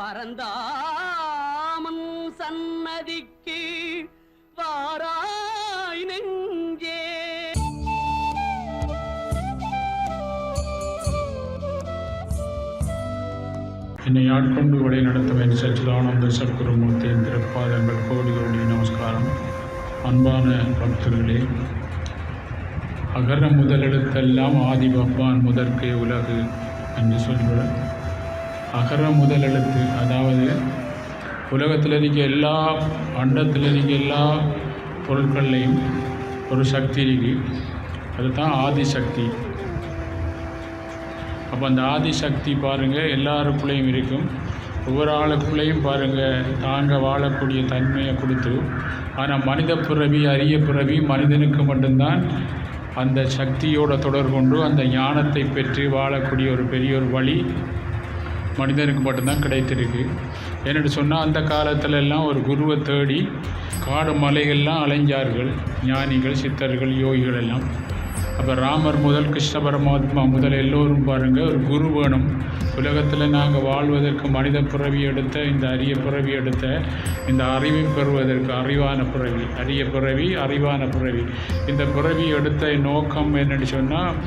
பரந்தாமன் சன்னதிக்கு வாராய் நெஞ்சே. என்னை ஆட்கொண்டு வழி நடத்துவேன் சச்சிதானந்த சத்குருமூர்த்தியின் திருப்பாதங்கள் கோடி கோடி நமஸ்காரம். அன்பான பக்தர்களே, அகர முதலெழுத்தெல்லாம் ஆதி பகவான் முதற்கே உலகு என்று சொல்கிறார். அகர முதலெழுத்து, அதாவது உலகத்தில் இருக்க எல்லா அண்டத்தில் இருக்க எல்லா பொருட்கள்லையும் ஒரு சக்தி இருக்கு. அதுதான் ஆதிசக்தி. அப்போ அந்த ஆதிசக்தி பாருங்கள் எல்லாருக்குள்ளேயும் இருக்கும். ஒவ்வொரு ஆளுக்குள்ளேயும் பாருங்கள் தாங்க வாழக்கூடிய தன்மையை கொடுத்து. ஆனால் மனித பிறவி, அரிய பிறவி மனிதனுக்கு மட்டும்தான் அந்த சக்தியோட தொடர்பு கொண்டு அந்த ஞானத்தை பெற்று வாழக்கூடிய ஒரு பெரிய ஒரு வழி மனிதனுக்கு மட்டும்தான் கிடைத்திருக்கு. என்னென்னு சொன்னால், அந்த காலத்துல எல்லாம் ஒரு குருவை தேடி காடு மலைகள்லாம் அலைஞ்சார்கள் ஞானிகள், சித்தர்கள், யோகிகள் எல்லாம். அப்போ ராமர் முதல் கிருஷ்ண பரமாத்மா முதல் எல்லோரும் பாருங்கள் ஒரு குரு வேணும். உலகத்தில் நாங்கள் வாழ்வதற்கு மனித பிறவி எடுத்த இந்த அரிய பிறவி எடுத்த இந்த அறிவை பெறுவதற்கு அறிவான பிறவி, அரிய பிறவி, அறிவான பிறவி. இந்த பிறவி எடுத்த நோக்கம் என்னென்னு சொன்னால்,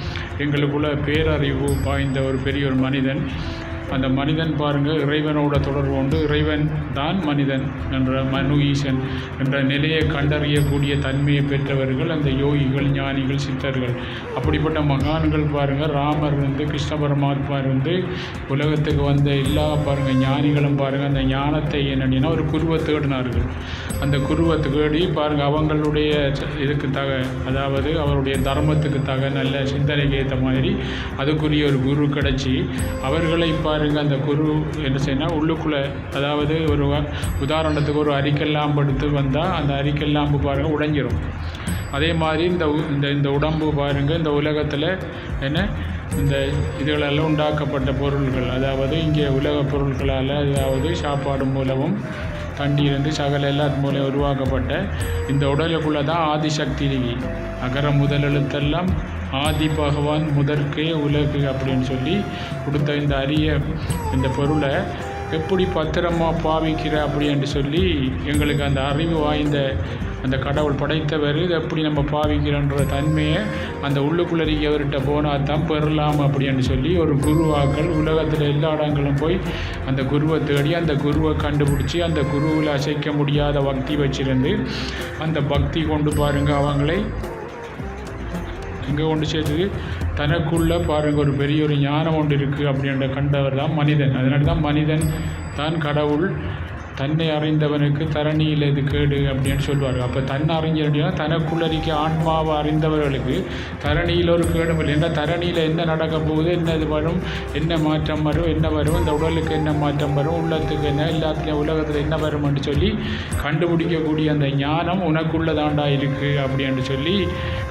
எங்களுக்குள்ள பேரறிவு வாய்ந்த ஒரு பெரிய ஒரு மனிதன். அந்த மனிதன் பாருங்கள் இறைவனோட தொடர்பு கொண்டு இறைவன் தான் மனிதன் என்ற மனு ஈசன் என்ற நிலையை கண்டறியக்கூடிய தன்மையை பெற்றவர்கள் அந்த யோகிகள், ஞானிகள், சித்தர்கள். அப்படிப்பட்ட மகான்கள் பாருங்கள் ராமர் கிருஷ்ண பரமாத்மா உலகத்துக்கு வந்த எல்லா பாருங்கள் ஞானிகளும் பாருங்கள் அந்த ஞானத்தை என்னன்னா ஒரு குருவை தேடினார்கள். அந்த குருவை தேடி பாருங்கள் அவங்களுடைய இதுக்கு அதாவது அவருடைய தர்மத்துக்கு நல்ல சிந்தனைக்கு ஏற்ற மாதிரி அதுக்குரிய ஒரு குரு கிடச்சி அவர்களை அந்த குரு என்ன செய்யணும் உள்ளுக்குள்ளே, அதாவது ஒரு உதாரணத்துக்கு ஒரு அரிக்கெல்லாம் எடுத்து வந்தால் அந்த அரிக்கெல்லாம்பு பாருங்கள் உடைஞ்சிரும். அதே மாதிரி இந்த உடம்பு பாருங்கள் இந்த உலகத்தில் என்ன இந்த இதுகளெல்லாம் உண்டாக்கப்பட்ட பொருள்கள், அதாவது இங்கே உலக பொருட்களால், அதாவது சாப்பாடு மூலமும் தண்ணீர் சகல எல்லாத்து மூலம் உருவாக்கப்பட்ட இந்த உடலுக்குள்ளே தான் ஆதிசக்தி இருக்கு. அகர முதலெழுத்தெல்லாம் ஆதி பகவான் முதற்கே உலகு அப்படின்னு சொல்லி கொடுத்த இந்த அரிய இந்த பொருளை எப்படி பத்திரமாக பாவிக்கிற அப்படின்னு சொல்லி எங்களுக்கு அந்த அறிவு வாய்ந்த அந்த கடவுள் படைத்தவர் இதை எப்படி நம்ம பாவிக்கிறோன்ற தன்மையை அந்த உள்ளுக்குள்ளே இருக்கவர்கிட்ட போனால் தான் பெறலாம் அப்படின்னு சொல்லி ஒரு குருவாக்கள் உலகத்தில் எல்லா இடங்களும் போய் அந்த குருவை தேடி அந்த குருவை கண்டுபிடிச்சி அந்த குருவில் அசைக்க முடியாத பக்தி வச்சிருந்து அந்த பக்தி கொண்டு பாருங்கள் அவங்களை இங்கே கொண்டு சேர்த்து தனக்குள்ளே பாருங்கள் ஒரு பெரிய ஒரு ஞானம் ஒன்று இருக்குது அப்படின்ற கண்டவர் தான் மனிதன். அதனால தான் மனிதன் தான் கடவுள். தன்னை அறிந்தவனுக்கு தரணியில் இது கேடு அப்படின்னு சொல்லுவார். அப்போ தன்னை அறிஞர்னா தனக்குள்ள இருக்க ஆன்மாவை அறிந்தவர்களுக்கு தரணியில் ஒரு கேடும் இல்லை. ஏன்னா தரணியில் என்ன நடக்க போகுது, என்ன இது வரும், என்ன மாற்றம் வரும், என்ன வரும், இந்த உடலுக்கு என்ன மாற்றம் வரும், உள்ளத்துக்கு என்ன, எல்லாத்துலேயும் உலகத்தில் என்ன வரும்னு சொல்லி கண்டுபிடிக்கக்கூடிய அந்த ஞானம் உனக்குள்ளதாண்டா இருக்குது அப்படின்னு சொல்லி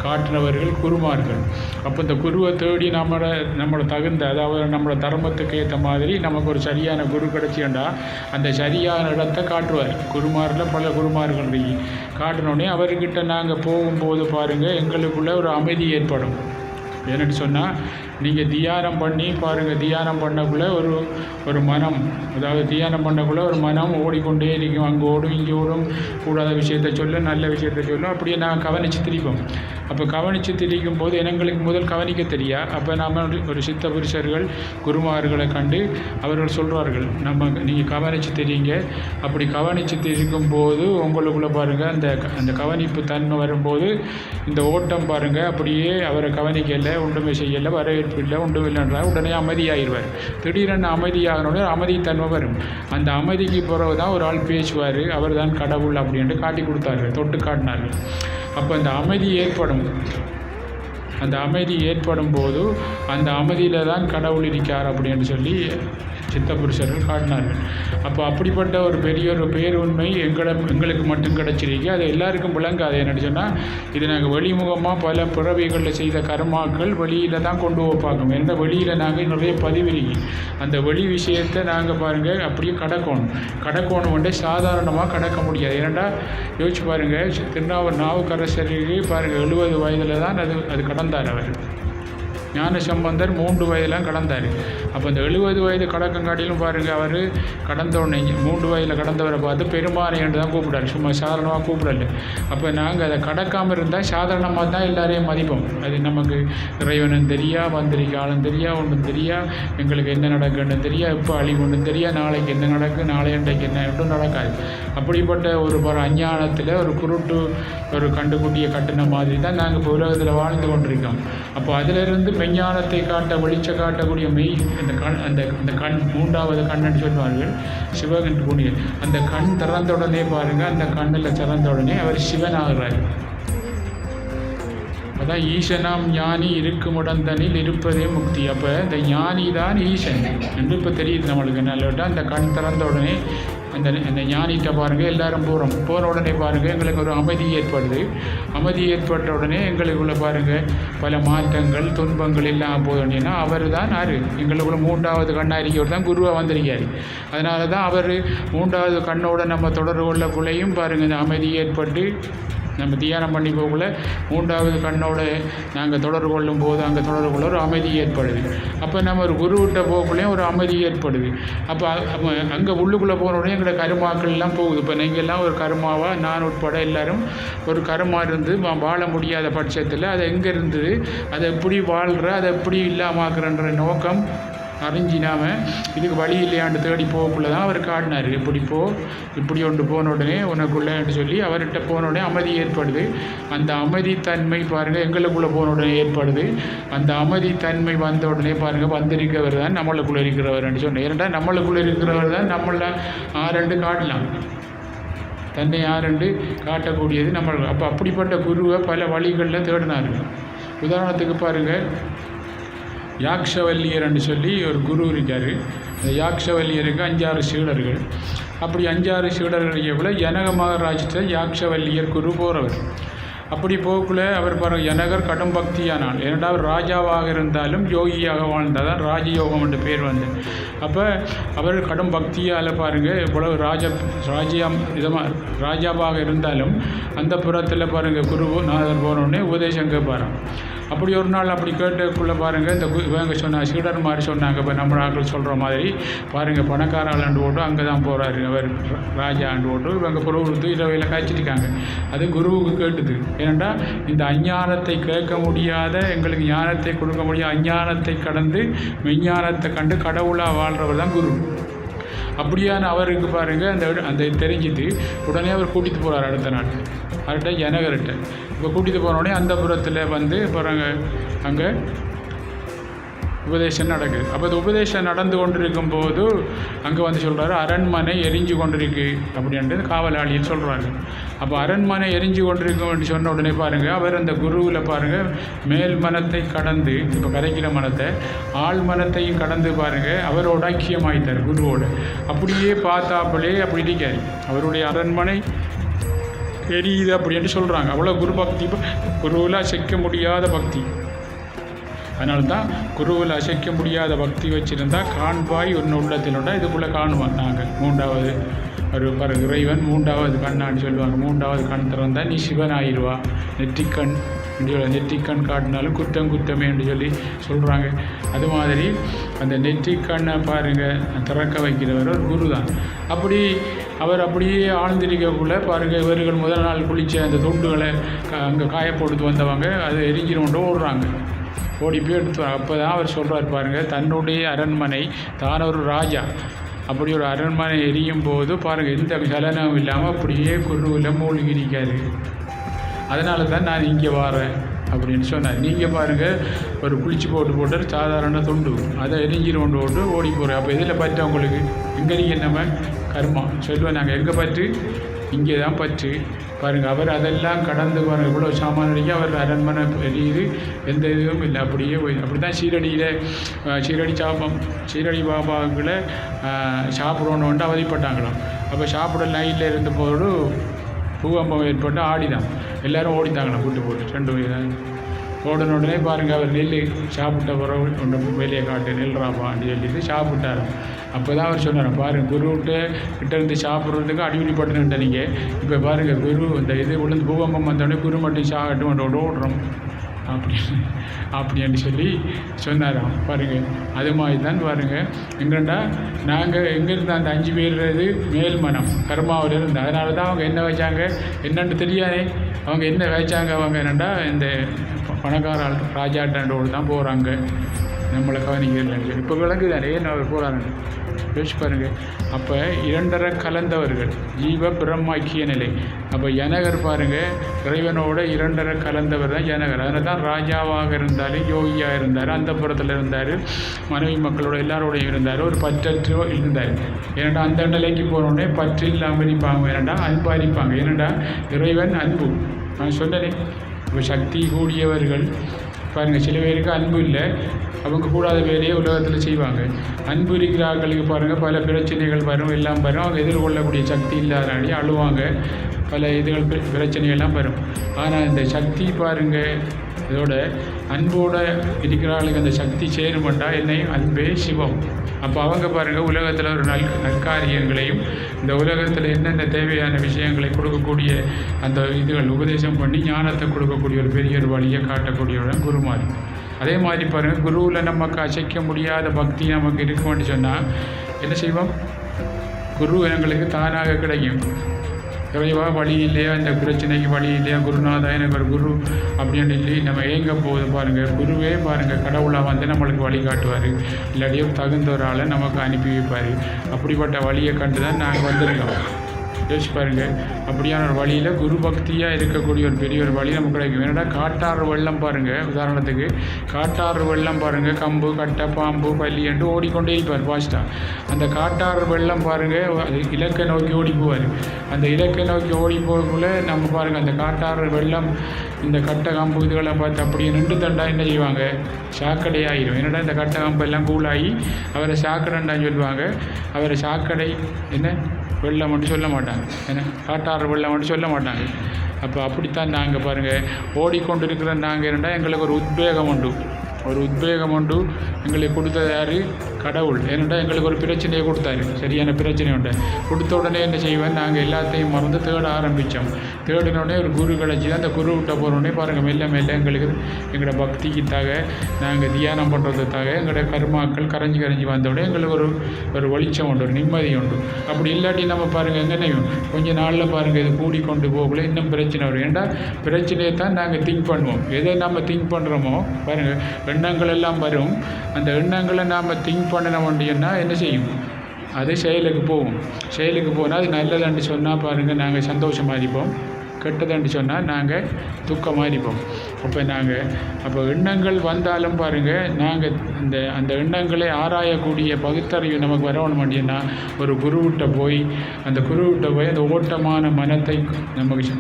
காட்டினவர்கள் குருமார்கள். அப்போ இந்த குருவை தேடி நம்மளோட தகுந்த, அதாவது நம்மளோட தர்மத்துக்கு ஏற்ற மாதிரி நமக்கு ஒரு சரியான குரு கிடைச்சியண்டா அந்த சரியான இடத்தை காட்டுவார். குருமாரில் பல குருமார்கள் காட்டினோடனே அவர்கிட்ட நாங்கள் போகும்போது பாருங்கள் எங்களுக்குள்ள ஒரு அமைதி ஏற்படும். என்னென்னு சொன்னால், நீங்கள் தியானம் பண்ணி பாருங்கள், தியானம் பண்ணக்குள்ளே ஒரு மனம், அதாவது தியானம் பண்ணக்குள்ளே ஒரு மனம் ஓடிக்கொண்டே இருக்கும். அங்கே ஓடும், இங்கே ஓடும், கூடாத விஷயத்தை சொல்லும், நல்ல விஷயத்தை சொல்லும். அப்படியே நாங்கள் கவனித்து திரிப்போம். அப்போ கவனித்து திரிக்கும் போது எங்களுக்கு முதல் கவனிக்க தெரியா. அப்போ நாம் ஒரு சித்த புருஷர்கள் குருமார்களை கண்டு அவர்கள் சொல்கிறார்கள், நீங்கள் கவனித்து தெரியுங்க. அப்படி கவனித்து தெரிக்கும் போது உங்களுக்குள்ளே பாருங்கள் அந்த கவனிப்பு தன்மை வரும்போது இந்த ஓட்டம் பாருங்கள் அப்படியே அவரை கவனிக்கலை, ஒன்றுமே செய்யலை, வரவேற்பு இல்லை, ஒன்றும் இல்லைன்றால் உடனே அமைதியாகிடுவார். திடீரென அமைதியாகணுன்னு அமைதித்தன்மை வரும். அந்த அமைதிக்கு பிறகு தான் ஒரு ஆள் பேசுவார், அவர் தான் கடவுள் அப்படின்ட்டு காட்டி கொடுத்தார்கள், தொட்டு காட்டினார்கள். அப்போ அந்த அமைதி ஏற்படும். அந்த அமைதி ஏற்படும் போது அந்த அமைதியில் தான் கடவுள் இருக்கார் அப்படின்னு சொல்லி சித்த புருஷர்கள் காட்டினார்கள். அப்போ அப்படிப்பட்ட ஒரு பெரிய ஒரு பேருண்மை எங்களுக்கு மட்டும் கிடச்சிருக்கு. அது எல்லாருக்கும் விளங்காது. என்னென்னு சொன்னால், இது நாங்கள் வெளிமுகமாக பல பிறவிகளில் செய்த கர்மாக்கள் வெளியில் தான் கொண்டு பார்க்கணும். ஏன்னா வெளியில் நாங்கள் நிறைய பதிவிருக்கி அந்த வெளி விஷயத்தை நாங்கள் பாருங்கள் அப்படியே கடக்கணும் வந்து சாதாரணமாக கடக்க முடியாது. ஏன்னா யோசிச்சு பாருங்கள், நாவுக்கரசருக்கு பாருங்கள் 70 வயதில் தான் அது கடந்தார். அவர் ஞான சம்பந்தர் 3 வயதெல்லாம் கடந்தார். அப்போ இந்த 70 வயது கடக்கங்காட்டிலும் பாருங்கள், அவர் கடந்த உடனே 3 வயதில் கடந்தவரை பார்த்து பெருமானை என்று தான் கூப்பிடாரு, சும்மா சாதாரணமாக கூப்பிடல. அப்போ நாங்கள் அதை கடக்காமல் இருந்தால் சாதாரணமாக தான் எல்லாரையும் மதிப்போம். அது நமக்கு இறைவனும் தெரியா, வந்திரிக்காலும் தெரியா, ஒன்றும் தெரியா, எங்களுக்கு என்ன நடக்குன்னு தெரியா, எப்போ அழிவு ஒன்றும் தெரியா, நாளைக்கு என்ன நடக்கு, நாளை அன்றைக்கு என்ன எப்படும் நடக்காது. அப்படிப்பட்ட ஒரு அஞ்ஞானத்தில் ஒரு குருட்டு ஒரு கண்டுக்குட்டியை கட்டின மாதிரி தான் நாங்கள் இப்போ உலகத்தில் வாழ்ந்து கொண்டிருக்கோம். அப்போ அதிலிருந்து மெஞ்ஞானத்தை காட்ட, வெளிச்ச காட்டக்கூடிய மெய் அந்த கண், 3வது கண்ணுன்னு சொல்லுவார்கள், சிவகன் கூடிய அந்த கண் திறந்த உடனே பாருங்கள், அந்த கண்ணில் திறந்த உடனே அவர் சிவன் ஆகிறார். அதான் ஈசனாம் ஞானி இருக்குமுடந்தனில் இருப்பதே முக்தி. அப்போ இந்த ஞானி தான் ஈசன் என்று இப்போ தெரியுது நம்மளுக்கு. நல்ல அந்த கண் திறந்த உடனே அந்த ஞானிகிட்ட பாருங்கள் எல்லாரும் போகிற உடனே பாருங்கள் எங்களுக்கு ஒரு அமைதி ஏற்படுது. அமைதி ஏற்பட்ட உடனே எங்களுக்குள்ள பாருங்கள் பல மாற்றங்கள், துன்பங்கள் எல்லாம் போதுன்னா அவர் தான் யார், எங்களுக்குள்ள 3வது கண்ணாரிக்கவர் தான் குருவாக வந்திருக்காரு. அதனால தான் அவர் 3வது கண்ணோட நம்ம தொடர்பு கொள்ளக்குள்ளேயும் பாருங்கள் இந்த அமைதி ஏற்பட்டு நம்ம தியானம் பண்ணி போகக்குள்ள 3வது கண்ணோடு நாங்கள் தொடர்பு கொள்ளும் போது அங்கே தொடர்பு கொள்ள ஒரு அமைதி ஏற்படுது. அப்போ நம்ம ஒரு குருவிட்ட போகக்குள்ளேயும் ஒரு அமைதி ஏற்படுது. அப்போ அங்கே உள்ளுக்குள்ளே போன உடனே எங்களோட கருமாக்கள்லாம் போகுது. இப்போ நீங்கள்லாம் ஒரு கருமாவாக, நான் உட்பட எல்லாரும் ஒரு கருமா இருந்து வாழ முடியாத பட்சத்தில் அது எங்கே இருந்தது, அதை எப்படி வாழ்கிற, அதை எப்படி இல்லாமாக்குறன்ற நோக்கம் அறிஞ்சினாம இதுக்கு வழி இல்லையாண்டு தேடி போகக்குள்ளே தான் அவர் காட்டினார். இப்படி ஒன்று போன உடனே உனக்குள்ளேன்னு சொல்லி அவர்கிட்ட போன உடனே அமைதி ஏற்படுது. அந்த அமைதித்தன்மை பாருங்கள் எங்களுக்குள்ளே போன உடனே ஏற்படுது. அந்த அமைதித்தன்மை வந்த உடனே பாருங்கள் வந்திருக்கிறவர் தான் நம்மளுக்குள்ளே இருக்கிறவர்னு சொன்னேன். ஏன்னா நம்மளுக்குள்ளே இருக்கிறவர் தான் நம்மள ஆரண்டு காட்டலாம், தன்னை ஆரண்டு காட்டக்கூடியது நம்ம. அப்போ அப்படிப்பட்ட குருவை பல வழிகளில் தேடினார். உதாரணத்துக்கு பாருங்கள், யாக்ஷவல்லியர் என்று சொல்லி ஒரு குரு இருக்கார். இந்த யாக்ஷவல்லியருக்கு 5-6 சீடர்கள். அப்படி 5-6 சீடர்களுக்குள்ள யனக மகாராஜ்கிட்ட யாக்ஷவல்லியர் குரு போகிறவர். அப்படி போக்குள்ளே அவர் பாருங்கள் யனகர் கடும் பக்தியானால், ஏன்னா அவர் ராஜாவாக இருந்தாலும் யோகியாக வாழ்ந்தால் தான் ராஜயோகம் என்று பேர் வந்து. அப்போ அவர் கடும் பக்தியால் பாருங்கள் இவ்வளவு ராஜாவாக இருந்தாலும் அந்த புறத்தில் பாருங்கள் குரு நாதர் போனோடனே உபதேசம் கேட்பாராம். அப்படி ஒரு நாள் அப்படி கேட்டக்குள்ளே பாருங்கள் இந்த இவங்க சொன்ன சீடர் மாதிரி சொன்னாங்க. இப்போ நம்ம ஆட்கள் சொல்கிற மாதிரி பாருங்கள் பணக்கார ஆண்டு ஓட்டு அங்கே தான் போகிறாரு, அவர் ராஜா ஆண்டு ஓட்டு இவங்க பொருள் இரவையில் காய்ச்சிருக்காங்க. அது குருவுக்கு கேட்டுது. ஏனெண்டா இந்த அஞ்ஞானத்தை கேட்க முடியாத, எங்களுக்கு ஞானத்தை கொடுக்க முடியாத அஞ்ஞானத்தை கடந்து மெஞ்ஞானத்தை கண்டு கடவுளாக வாழ்கிறவர் தான் குரு. அப்படியான அவருக்கு பாருங்கள் அந்த தெரிஞ்சுது. உடனே அவர் கூட்டிகிட்டு போகிறார் அடுத்த நாள் அவர்கிட்ட யனகர்கிட்ட. இப்போ கூட்டிகிட்டு போனோடனே அந்த புறத்தில் வந்து பாருங்கள் அங்கே உபதேசம் நடக்குது. அப்போ இந்த உபதேசம் நடந்து கொண்டிருக்கும் போது அங்கே வந்து சொல்கிறாரு அரண்மனை எரிஞ்சு கொண்டிருக்கு அப்படின்ட்டு காவலாளின்னு சொல்கிறாங்க. அப்போ அரண்மனை எரிஞ்சு கொண்டிருக்கும் சொன்ன உடனே பாருங்கள் அவர் அந்த குருவில் பாருங்கள் மேல் மனத்தை கடந்து, இப்போ கரைக்கிற மனத்தை ஆள் மனத்தையும் கடந்து பாருங்கள் அவரோட ஐக்கியமாயிட்டார் குருவோட. அப்படியே பார்த்தாப்புலே அப்படி இருக்காரு. அவருடைய அரண்மனை எரியுது அப்படின்ட்டு சொல்கிறாங்க. அவ்வளோ குரு பக்தி, குருவில் அசைக்க முடியாத பக்தி. அதனால தான் குருவில் அசைக்க முடியாத பக்தி வச்சுருந்தா காண்பாய் ஒன்று உள்ளத்திலோட இதுக்குள்ளே காணுவான். நாங்கள் 3வது ஒரு இறைவன் 3வது கண்ணான்னு சொல்லுவாங்க. 3வது கண் திறந்தால் நீ சிவன் ஆயிடுவா. நெற்றிக்கண் நெற்றிக்கண் காட்டினாலும் குத்தமே என்று சொல்லி சொல்கிறாங்க. அது மாதிரி அந்த நெற்றிக்கண்ணை பாருங்கள் திறக்க வைக்கிறவர் ஒரு குரு தான். அப்படி அவர் அப்படியே ஆழ்ந்திருக்கக்குள்ளே பாருங்கள் இவர்கள் முதல் நாள் குளித்த அந்த தொண்டுகளை அங்கே காயப்போட்டு வந்தவங்க அது எரிஞ்சிருந்தோம் ஓடுறாங்க. ஓடி போய் எடுத்து. அப்போ தான் அவர் சொல்கிறார் பாருங்கள் தன்னுடைய அரண்மனை தான் ஒரு ராஜா. அப்படி ஒரு அரண்மனை எரியும் போது பாருங்கள் எந்த சலனமும் இல்லாமல் அப்படியே குருவில் மூழ்கி இருக்காரு. அதனால தான் நான் இங்கே வரேன் அப்படின்னு சொன்னார். நீங்கள் பாருங்கள் ஒரு குளிச்சு போட்டு சாதாரண தொண்டு அதை எரிஞ்சிரு கொண்டு ஓடி போகிறேன். அப்போ இதில் பற்று உங்களுக்கு எங்கே நீங்கள் நம்ம கர்மா சொல்லுவேன். நாங்கள் எங்கே பற்று இங்கே தான் பற்று. பாருங்கள் அவர் அதெல்லாம் கடந்து பாருங்கள் இவ்வளோ சாமான் அடிக்க அவர் அரண்மனை எரியுது, எந்த இதுவும் இல்லை. அப்படியே போய் அப்படி தான் சீரடி பாபாக்களை சாப்பிடணுன்ட்டு அவதிப்பட்டாங்களாம். அப்போ சாப்பிட லைனில் இருந்த போது பூகம்பம் ஏற்பட்டு ஆடிதான் எல்லோரும் ஓடித்தாங்களாம் கூட்டு போட்டு 2 ஓடின உடனே பாருங்கள் அவர் நெல் சாப்பிட்ட பிறகு ஒன்று வெளியே காட்டு நெல்றாப்பான்னு சொல்லிட்டு சாப்பிட்டார். அப்போ தான் அவர் சொன்னார் பாருங்கள் குருவிட்டு கிட்டேருந்து சாப்பிட்றதுக்கு அடிப்படி பட்டுனுட்ட நீங்கள் இப்போ பாருங்கள் குரு இந்த இது விழுந்து பூகம்பம் வந்தோடனே குரு மட்டும் சாகட்டும் ஓடுறோம் அப்படின்னு சொல்லி சொன்னாராம் பாருங்கள். அது மாதிரி தான் பாருங்கள். எங்கண்டா நாங்கள் எங்கேருந்து அந்த 5 பேர்றது மேல்மனம் கர்மாவில் இருந்து, அதனால தான் அவங்க என்ன வச்சாங்க என்னன்னு தெரியாதே. அவங்க என்ன வச்சாங்க, அவங்க என்னண்டா இந்த பணக்கார ராஜாட்டோடு தான் போகிறாங்க, நம்மளை கவனிக்கிறது. இப்போ விளங்கு தானே அவர் போகிறாங்க, யோசிச்சு பாருங்கள். அப்போ 2 கலந்தவர்கள் ஜீவ பிரம்மாக்கிய நிலை. அப்போ ஜனகர் பாருங்கள், இறைவனோட 2 கலந்தவர் தான் ஜனகர். அதனால தான் ராஜாவாக இருந்தார், யோகியாக இருந்தார், அந்த புறத்தில் இருந்தார், மனைவி மக்களோட எல்லாரோடையும் இருந்தார், ஒரு பற்றற்று இருந்தார். ஏன்னாடா அந்த நிலைக்கு போனோடனே பற்று இல்லாமல் இருப்பாங்க, ஏன்னாடா அன்பு அரிப்பாங்க. ஏன்னாடா இறைவன் அன்பு. நான் சொன்னேன், இப்போ சக்தி கூடியவர்கள் பாருங்கள், சில பேருக்கு அன்பு இல்லை, அவங்க கூடாத வேலையை உலகத்தில் செய்வாங்க. அன்பு இருக்கிறார்களுக்கு பாருங்கள் பல பிரச்சனைகள் வரும், எல்லாம் வரும். அவங்க எதிர்கொள்ளக்கூடிய சக்தி இல்லாதனாடி அழுவாங்க, பல இதுகள் பிரச்சனைகள்லாம் வரும். ஆனால் இந்த சக்தி பாருங்கள், இதோட அன்போடு இருக்கிறாளுக்கு அந்த சக்தி சேருமாட்டா, என்னை அன்பே சிவம். அப்போ அவங்க பாருங்கள் உலகத்தில் ஒரு நற்காரியங்களையும் இந்த உலகத்தில் என்னென்ன தேவையான விஷயங்களை கொடுக்கக்கூடிய அந்த இதுகள் உபதேசம் பண்ணி ஞானத்தை கொடுக்கக்கூடிய ஒரு பெரிய ஒரு வழியை காட்டக்கூடியவுடன் குருமாரி. அதே மாதிரி பாருங்கள், குருவில் நமக்கு அசைக்க முடியாத பக்தி நமக்கு இருக்குமென்னு சொன்னால் என்ன செய்வோம், குரு எங்களுக்கு தானாக கிடைக்கும். இறைவா வழி இல்லையா, இந்த பிரச்சனைக்கு வழி இல்லையா, குருநாதா எனக்கு ஒரு குரு அப்படின்னு சொல்லி நம்ம ஏங்க போகுது பாருங்கள். குருவே பாருங்கள் கடவுளாக வந்து நம்மளுக்கு வழி காட்டுவார், இல்லாட்டியோ தகுந்த ஒரு ஆளை நமக்கு அனுப்பி வைப்பார். அப்படிப்பட்ட வழியை கண்டு தான் நாங்கள் வந்திருக்கோம். யோசிச்சு பாருங்கள், அப்படியான ஒரு வழியில் குரு பக்தியாக இருக்கக்கூடிய ஒரு பெரிய ஒரு வழி நமக்கு கிடைக்கும். ஏன்னா காட்டாறு வெள்ளம் பாருங்கள், உதாரணத்துக்கு காட்டாறு வெள்ளம் பாருங்கள், கம்பு கட்டை பாம்பு பள்ளி என்று ஓடிக்கொண்டே இருப்பார் ஃபாஸ்ட்டாக. அந்த காட்டாறு வெள்ளம் பாருங்கள் அது இலக்கை நோக்கி ஓடி போவார். அந்த இலக்கை நோக்கி ஓடி போகக்குள்ள நம்ம பாருங்கள் அந்த காட்டாறு வெள்ளம் இந்த கட்டை கம்பு இதுகளை பார்த்து அப்படியே நின்று தண்டா என்ன செய்வாங்க, சாக்கடை ஆகிடும். என்னடா இந்த கட்டை கம்பு எல்லாம் கூலாகி அவரை சாக்கடைன்னு சொல்லுவாங்க. அவரை சாக்கடை என்ன வெள்ளம் மட்டும் சொல்ல மாட்டாங்க, ஏன்னா காட்டாறு வெள்ளம் மட்டும் சொல்ல மாட்டாங்க. அப்போ அப்படித்தான் நாங்கள் பாருங்கள் ஓடிக்கொண்டு இருக்கிற நாங்கள் என்னடா எங்களுக்கு ஒரு உத்வேகம் உண்டு, எங்களுக்கு கொடுத்தது யார், கடவுள். ஏன்னா எங்களுக்கு ஒரு பிரச்சனையை கொடுத்தாரு, சரியான பிரச்சனை உண்டு. கொடுத்த உடனே என்ன செய்வேன், நாங்கள் எல்லாத்தையும் மறந்து தேட ஆரம்பித்தோம். தேடினோடனே ஒரு குரு கிடச்சி தான் அந்த குரு விட்ட போகிறோடனே பாருங்கள் மெல்ல மெல்ல எங்களுக்கு எங்களோட பக்திக்குத்தாக நாங்கள் தியானம் பண்ணுறதுக்காக எங்களோட கர்மாக்கள் கரைஞ்சி வந்தோடனே எங்களுக்கு ஒரு வெளிச்சம் உண்டு, ஒரு நிம்மதி உண்டு. அப்படி இல்லாட்டி நம்ம பாருங்கள் என்னென்னையும் கொஞ்சம் நாளில் பாருங்கள் இது கூடிக்கொண்டு போகல இன்னும் பிரச்சனை வரும். ஏன்டா பிரச்சனையை தான் நாங்கள் திங்க் பண்ணுவோம். எதை நம்ம திங்க் பண்ணுறோமோ பாருங்கள் எண்ணங்கள் எல்லாம் வரும். அந்த எண்ணங்களை நாம் திங்க் பண்ணின வேண்டியன்னா என்ன செய்யும், அது செயலுக்கு போகும். செயலுக்கு போனால் அது நல்லதுன்னு சொன்னால் பாருங்கள் நாங்கள் சந்தோஷமாக இருப்போம், கெட்டதுன்னு சொன்னால் நாங்கள் துக்கமாக இருப்போம். அப்போ எண்ணங்கள் வந்தாலும் பாருங்கள் நாங்கள் அந்த எண்ணங்களை ஆராயக்கூடிய பகுத்தறிவு நமக்கு வரணும் அப்படின்னா ஒரு குருவிட்ட போய் அந்த ஓட்டமான மனத்தை நமக்கு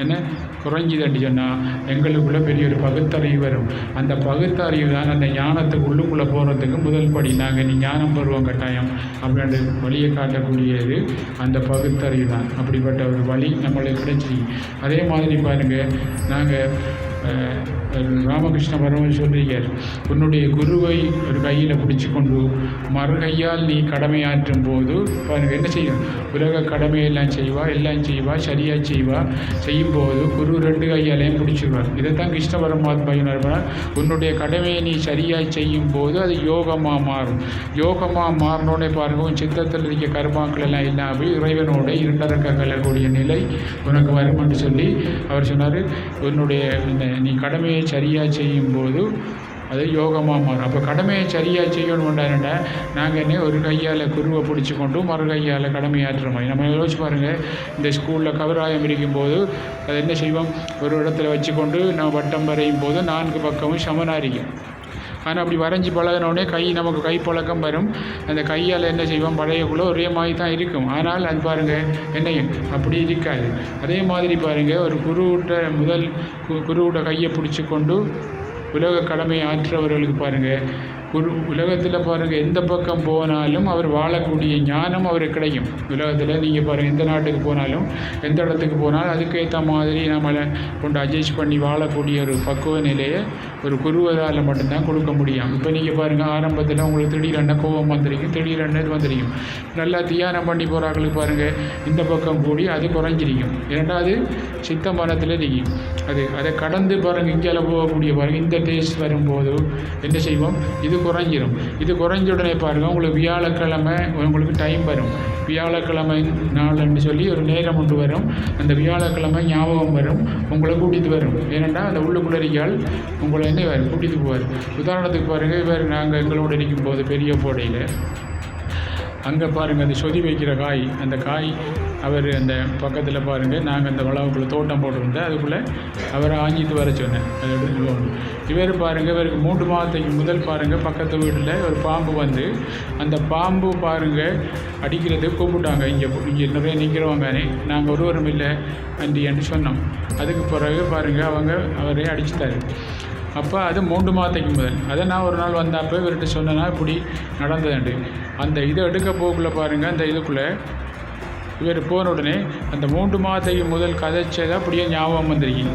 என்ன குறைஞ்சிதன்னு சொன்னால் எங்களுக்குள்ளே பெரிய ஒரு பகுத்தறிவு வரும். அந்த பகுத்தறிவு தான் அந்த ஞானத்துக்கு உள்ளுக்குள்ளே போகிறதுக்கு முதல் படி. நாங்கள் நீ ஞானம் பெறுவோம் கட்டாயம் அப்படின்ற வழியை காட்டக்கூடியது அந்த பகுத்தறிவு தான். அப்படிப்பட்ட ஒரு வழி நம்மளுக்கு கிடைச்சி. அதே மாதிரி பாருங்கள் நாங்கள் ராமகிருஷ்ண பரமன் சொல்றீர்கள், உன்னுடைய குருவை ஒரு கையில் பிடிச்சி கொண்டு மறுகையால் நீ கடமையாற்றும் போது பாருங்கள் என்ன செய்யும், உலக கடமையெல்லாம் எல்லாம் செய்வா சரியாக செய்யும்போது குரு 2 கையாலையும் பிடிச்சிடுவார். இதைத்தான் கிருஷ்ண பரமாத்மா உன்னுடைய கடமையை நீ சரியாக செய்யும் போது அது யோகமாக மாறும். யோகமாக மாறினோடனே பாருங்கள் உன் சித்தத்தில் இருக்க கர்மாக்கள் எல்லாம் இல்லாமல் இறைவனோட 2 கலக்கூடிய நிலை உனக்கு வரும் என்று சொல்லி அவர் சொன்னார். உன்னுடைய நீ கடமையை சரியாக செய்யும்போது அது யோகமாக மாறும். அப்போ கடமையை சரியாக செய்யணும்னா நாங்கள் என்ன ஒரு கையால் குருவை பிடிச்சி கொண்டு மறு கையால் கடமையாற்றுற மாதிரி நம்ம யோசிச்சு பாருங்கள். இந்த ஸ்கூலில் கவராயம் இருக்கும்போது அது என்ன செய்வோம், ஒரு இடத்துல வச்சு கொண்டு நம்ம வட்டம் வரையும் போது 4 பக்கமும் சமனாக இருக்கும். ஆனால் அப்படி வரைஞ்சி பழகினோடனே நமக்கு கை பழக்கம் வரும். அந்த கையால் என்ன செய்வோம், பழையக்குள்ளே ஒரே மாதிரி தான் இருக்கும். ஆனால் அது பாருங்கள் என்னையும் அப்படி இருக்காது. அதே மாதிரி பாருங்கள் ஒரு குருவிட்ட கையை பிடிச்சி கொண்டு உலக கடமையை ஆற்றவர்களுக்கு பாருங்கள் உலகத்தில் பாருங்கள் எந்த பக்கம் போனாலும் அவர் வாழக்கூடிய ஞானம் அவருக்கு கிடைக்கும். உலகத்தில் நீங்கள் பாருங்கள் எந்த நாட்டுக்கு போனாலும் எந்த இடத்துக்கு போனாலும் அதுக்கேற்ற மாதிரி நம்மளை கொண்டு அட்ஜஸ்ட் பண்ணி வாழக்கூடிய ஒரு பக்குவ நிலையை ஒரு குருவதால் மட்டும்தான் கொடுக்க முடியும். இப்போ நீங்கள் பாருங்கள் ஆரம்பத்தில் உங்களுக்கு திடீரென கோபம் வந்துருக்கும், திடீரென இது வந்துருக்கும். நல்லா தியானம் பண்ணி போகிறாங்களுக்கு பாருங்கள் இந்த பக்கம் கூடி அது குறைஞ்சிருக்கும். இரண்டாவது சித்த மனத்தில் இருக்கும். அதை கடந்து பாருங்கள் இங்கே போகக்கூடிய பாருங்கள் இந்த டேஸ்ட் வரும்போது என்ன செய்வோம், இது குறைஞ்சிரும். இது குறைஞ்ச உடனே பாருங்கள் உங்களுக்கு வியாழக்கிழமை உங்களுக்கு டைம் வரும். வியாழக்கிழமை நாள்னு சொல்லி ஒரு நேரம் கொண்டு வரும். அந்த வியாழக்கிழமை ஞாபகம் வரும், உங்களை கூட்டிகிட்டு வரும். ஏனென்றால் அந்த உள்ளுக்குள்ளறியால் உங்களை என்ன கூட்டிகிட்டு போவார். உதாரணத்துக்கு பாருங்கள், இவர் நாங்கள் எங்களோடு இருக்கும்போது பெரிய போடையில் அங்கே பாருங்கள் அந்த சொதி வைக்கிற காய், அந்த காய் அவர் அந்த பக்கத்தில் பாருங்கள் நாங்கள் அந்த வளவுக்குள்ளே தோட்டம் போட்டிருந்தேன். அதுக்குள்ளே அவரை ஆஞ்சிட்டு வர சொன்னேன். அதை எடுத்துட்டு இவர் பாருங்கள் இவருக்கு 3 மாதத்துக்கு முதல் பாருங்கள் பக்கத்து வீட்டில் ஒரு பாம்பு வந்து அந்த பாம்பு பாருங்கள் அடிக்கிறதுக்கு கூப்பிட்டாங்க. இங்கே நிறைய நிற்கிறவங்க நாங்கள் ஒருவரும் இல்லை என்று சொன்னோம். அதுக்கு பிறகு பாருங்கள் அவரே அடிச்சுட்டாரு. அப்போ அது 3 மாதத்துக்கு முதல். அதை நான் ஒரு நாள் வந்தப்போ இவர்கிட்ட சொன்னேன்னா இப்படி நடந்ததுண்டு. அந்த இதை எடுக்க போக்குள்ளே பாருங்கள் அந்த இதுக்குள்ளே இவர் போன உடனே அந்த 3 மாதத்துக்கு முதல் கதைச்சதை அப்படியே ஞாபகம் வந்திருக்கீங்க.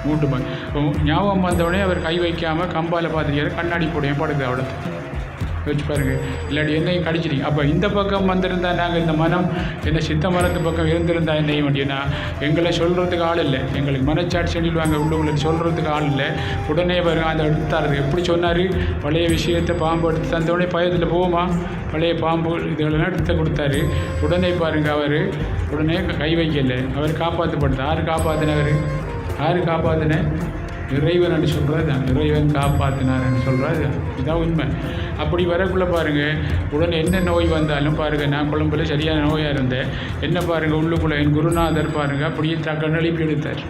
3 மாதம் ஞாபகம் வந்தவுடனே அவர் கை வைக்காமல் கம்பால் பார்த்துருக்காரு, கண்ணாடி போடையும் படுக்குது அவ்வளோ வச்சு பாருங்கள். இல்லாட்டி என்னையும் கடிச்சிருக்கீங்க. அப்போ இந்த பக்கம் வந்திருந்தால் நாங்கள் இந்த மனம் என்ன சித்த மரத்து பக்கம் இருந்திருந்தால் என்ன செய்ய முடியும்னா எங்களை சொல்கிறதுக்கு ஆள் இல்லை. எங்களுக்கு மனச்சாட்சி சொல்லிடுவாங்க, உள்ளுக்குள்ள சொல்கிறதுக்கு ஆள் இல்லை. உடனே பாருங்க அந்த எடுத்தாரு எப்படி சொன்னார், பழைய விஷயத்தை பாம்பு எடுத்து தந்தவுடனே பயத்தில் போகுமா, பழைய பாம்பு இதெல்லாம் எடுத்து கொடுத்தாரு. உடனே பாருங்கள் அவர் உடனே கை வைக்கலை, அவர் காப்பாற்றப்படுத்தார். யார் காப்பாற்றினவர், யார் காப்பாற்றின, இறைவன் என்று சொல்கிறது தான். இறைவன் காப்பாற்றினார்ன்னு சொல்கிறது இதுதான் உண்மை. அப்படி வரக்குள்ளே பாருங்கள் உடனே என்ன நோய் வந்தாலும் பாருங்கள், நான் கொழும்பில் சரியான நோயாக இருந்தேன். என்ன பாருங்கள் உள்ளுக்குள்ளே என் குருநாதர் பாருங்கள் அப்படியே டக்குன்னு எழுப்பி எடுத்தார்.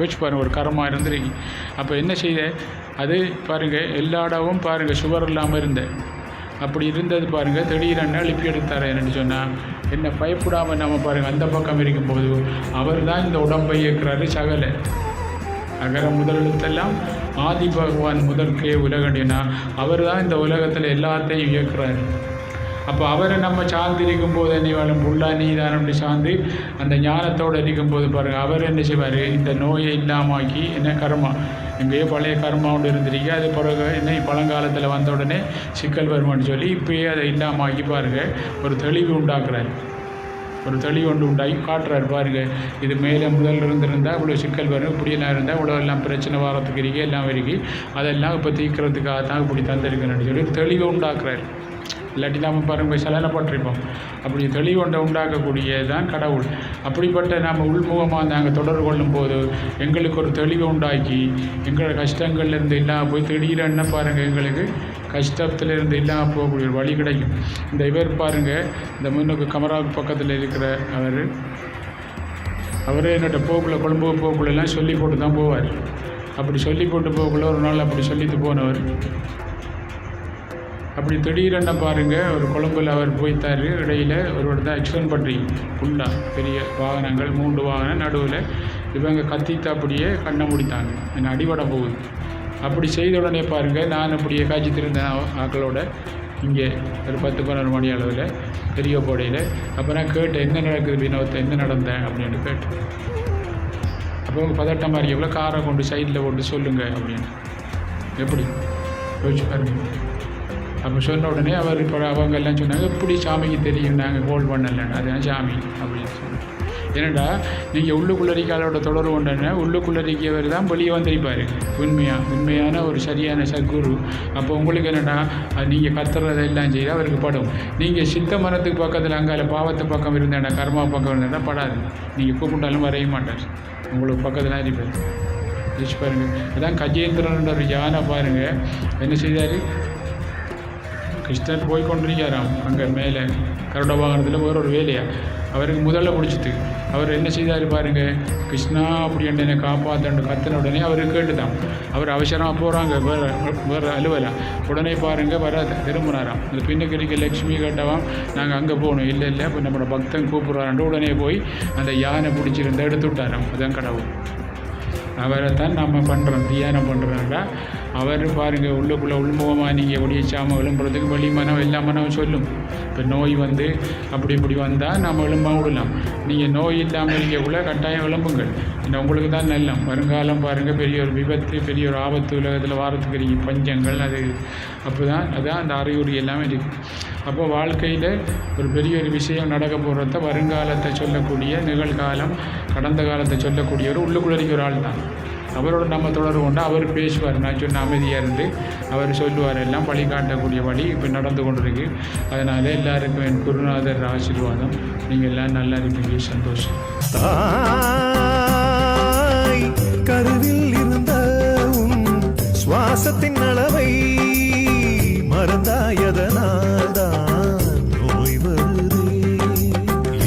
வச்சு பாருங்கள் ஒரு கரமாக இருந்துருக்கு. அப்போ என்ன செய்த அது பாருங்கள் எல்லா இடமும் பாருங்கள் சுவர் இல்லாமல் இருந்தேன். அப்படி இருந்தது பாருங்கள் திடீரென்னு எழுப்பி எடுத்தார். என்னென்னு சொன்னால் என்ன பயப்படாமல் நம்ம பாருங்கள் அந்த பக்கம் இருக்கும்போது அவர் தான் இந்த உடம்பை இயக்குறாரு. சகலை அகர முதலெழுத்தெல்லாம் ஆதி பகவான் முதற்கே உலகண்டினா அவர் தான் இந்த உலகத்தில் எல்லாத்தையும் இயக்குறாரு. அப்போ அவரை நம்ம சார்ந்து இருக்கும்போது என்ன வேணும், புல்லா நீதானம்னு சார்ந்து அந்த ஞானத்தோடு இருக்கும்போது பாருங்கள் அவர் என்ன செய்வார், இந்த நோயை இல்லாமாக்கி என்ன கர்மா எங்கேயோ பழைய கர்மா ஒன்று இருந்திருக்கு. அது பிறகு என்ன பழங்காலத்தில் வந்த உடனே சிக்கல் வருமானு சொல்லி இப்போயே அதை இல்லாமாக்கி பாருங்கள் ஒரு தெளிவு உண்டாக்குறாரு. ஒரு தெளிவு ஒன்று உண்டாகி காட்டுறாரு பாருங்கள். இது மேலே முதல் இருந்திருந்தால் இவ்வளோ சிக்கல் வரும், இப்படியெல்லாம் இருந்தால் இவ்வளோ எல்லாம் பிரச்சனை வாரத்துக்கு இருக்கு எல்லாம் இருக்கு, அதெல்லாம் இப்போ தீர்க்கிறதுக்காக தான் இப்படி தந்திருக்குன்னு சொல்லி தெளிவை உண்டாக்குறாரு. இல்லாட்டி நாம் பாருங்கள் சலனப்பட்டிருப்போம். அப்படி தெளிவு ஒன்றை உண்டாக்கக்கூடியது தான் கடவுள். அப்படிப்பட்ட நாம் உள்முகமாக நாங்கள் தொடர்பு கொள்ளும் போது எங்களுக்கு ஒரு தெளிவை உண்டாக்கி எங்களோட கஷ்டங்கள்லேருந்து இல்லாமல் போய் திடீரென்னு பாருங்கள் எங்களுக்கு கஷ்டத்திலிருந்து இல்லாமல் போகக்கூடிய ஒரு வழி கிடைக்கும். இந்த இவர் பாருங்கள் இந்த முன்னுக்கு கமராவுக்கு பக்கத்தில் இருக்கிற அவரே என்னோட போக்குள்ள கொழும்பு போக்குள்ளெல்லாம் சொல்லி போட்டு தான் போவார். அப்படி சொல்லி போட்டு போக்குள்ள ஒரு நாள் அப்படி சொல்லிட்டு போனவர் அப்படி திடீரென பாருங்கள் ஒரு கொழும்பில் அவர் போய்த்தார். இடையில் ஒரு இடத்த ஆக்சிடென்ட் பண்ணி ஃபுல்லாக பெரிய வாகனங்கள் 3 வாகனம் நடுவில் இவங்க கத்திட்டு அப்படியே கண்ணை முடித்தாங்க, என்னை அடிபட போகுது. அப்படி செய்த உடனே பாருங்கள் நான் அப்படியே காய்ச்சித்திருந்தேன் ஆக்களோட இங்கே ஒரு 10-12 மணி அளவில் பெரிய போடையில். அப்போ நான் கேட்டேன் என்ன நடக்குது வினோத்தை, என்ன நடந்தேன் அப்படின்னு கேட்டேன். அப்போ அவங்க பதட்டம் மாதிரி எவ்வளோ காரை கொண்டு சைடில் போட்டு சொல்லுங்கள் அப்படின்னு எப்படி யோசிச்சு பாருங்க. அப்போ சொன்ன உடனே அவர் இப்போ அவங்க எல்லாம் சொன்னாங்க எப்படி சாமிக்கு தெரியும் நாங்கள் கோல் பண்ணலைன்னு, அதுதான் சாமி அப்படின்னு சொல்லி. ஏன்னாடா நீங்கள் உள்ளுக்குள்ளறிக்காலோட தொடர்பு கொண்டன உள்ளுக்குள்ளறிக்கவர் தான் வெளியே வந்திருப்பார் உண்மையான ஒரு சரியான சத்குரு. அப்போ உங்களுக்கு என்னடா நீங்கள் கத்துறதெல்லாம் செய்து அவருக்கு படும். நீங்கள் சித்த மரத்துக்கு பக்கத்தில் அங்கால பாவத்து பக்கம் இருந்தேன்டா கர்மா பக்கம் இருந்தேன்னா படாது, நீங்கள் கூப்பிட்டாலும் வரைய மாட்டார், உங்களுக்கு பக்கத்தில் இருப்பார். யோசிச்சு பாருங்கள். அதான் கஜேந்திரன்ற ஒரு யானை பாருங்கள் என்ன செய்தார், கிருஷ்ணர் போய் கொண்டிருக்காராம் அங்கே மேலே கருட வாகனத்தில் வேற ஒரு வேலையாக அவருக்கு முதல்ல பிடிச்சிட்டு அவர் என்ன செய்தார் பாருங்கள், கிருஷ்ணா அப்படி என்னை காப்பாற்ற கத்தின உடனே அவருக்கு கேட்டுதான் அவர் அவசரமாக போகிறாங்க வேறு அலுவலாம். உடனே பாருங்கள் வர திரும்பினாராம். அந்த பின்னுக்கு இருக்க லக்ஷ்மி கேட்டவாம் நாங்கள் அங்கே போகணும், இல்லை இப்போ நம்மளோட பக்தன் கூப்பிட்றாரு. உடனே போய் அந்த யானை பிடிச்சிருந்த எடுத்து விட்டாராம். அதுதான் கடவுள். அவரை தான் நம்ம பண்ணுறோம் தியானம் பண்ணுறோம்டா. அவர் பாருங்கள் உள்ளுக்குள்ளே உள்முகமாக நீங்கள் ஒடிச்சாமல் எழும்புறதுக்கு வெளி மனம் எல்லா மனம் சொல்லும். இப்போ நோய் வந்து அப்படி இப்படி வந்தால் நம்ம எழும்ப விடலாம். நீங்கள் நோய் இல்லாமல் இருக்கக்குள்ள கட்டாயம் எழும்புங்கள். ஏன்னா உங்களுக்கு தான் நல்லம். வருங்காலம் பாருங்கள் பெரிய ஒரு விபத்து பெரிய ஒரு ஆபத்து உலகத்தில் வாரத்துக்கு இருக்கீங்க பஞ்சங்கள் அது அதான் அந்த அறிகுறி எல்லாமே இருக்குது. அப்போ வாழ்க்கையில் ஒரு பெரிய ஒரு விஷயம் நடக்க போகிறத வருங்காலத்தை சொல்லக்கூடிய நிகழ்காலம் கடந்த காலத்தை சொல்லக்கூடிய ஒரு உள்ளுக்குள்ள இருக்கிற ஒரு ஆள் தான். அவரோட நம்ம தொடர்பு கொண்டு அவர் பேசுவார். நான் சொன்ன அமைதியாக இருந்து அவர் சொல்லுவார். எல்லாம் வழிகாட்டக்கூடிய வழி இப்போ நடந்து கொண்டிருக்கு. அதனால் எல்லாருக்கும் என் குருநாதர் ஆசீர்வாதம். நீங்கள் எல்லாம் நல்லா இருப்பீங்க. சந்தோஷம். கருவில் இருந்த சுவாசத்தின் அளவை மறந்தாயதனால்தான் நோய் வருதே.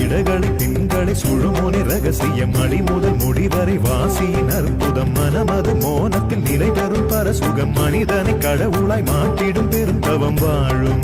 இடகளை திங்களை சுழுமோனி ரகசியம் அடி முதல் முடிவரை வாசியின் அற்புதம் மனமது மோனத்தில் நிலை தரும் பரசுகம் மனிதனை கடவுளாய் மாற்றிடும் பெரும் தவம் வாழும்